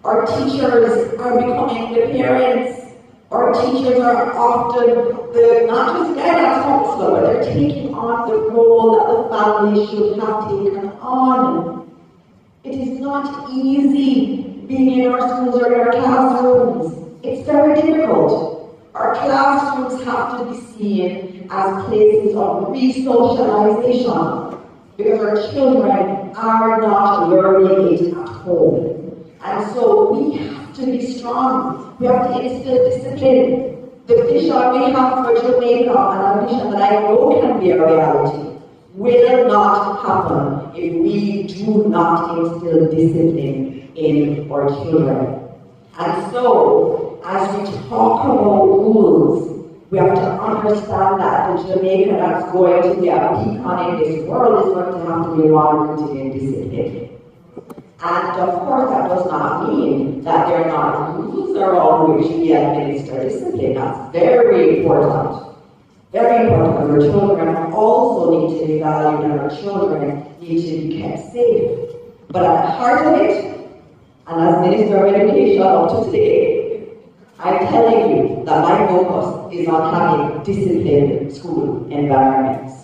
Our teachers are becoming the parents. Our teachers are often not just guidance counselor, but they're taking on the role that the family should have taken on. It is not easy being in our schools or in our classrooms. It's very difficult. Our classrooms have to be seen as places of re-socialization because our children are not learning it at home. And so we have to be strong. We have to instill discipline. The vision we have for Jamaica, and a vision that I know can be a reality, will not happen if we do not instill discipline in our children. And so, as we talk about rules, we have to understand that the Jamaica that's going to be a beacon in this world is going to have to be one rooted in discipline. And of course, that does not mean that there are not rules around which we administer discipline. That's very important. Very important, because our children also need to be valued and our children need to be kept safe. But at the heart of it, and as Minister of Education up to today, I'm telling you that my focus is on having disciplined school environments.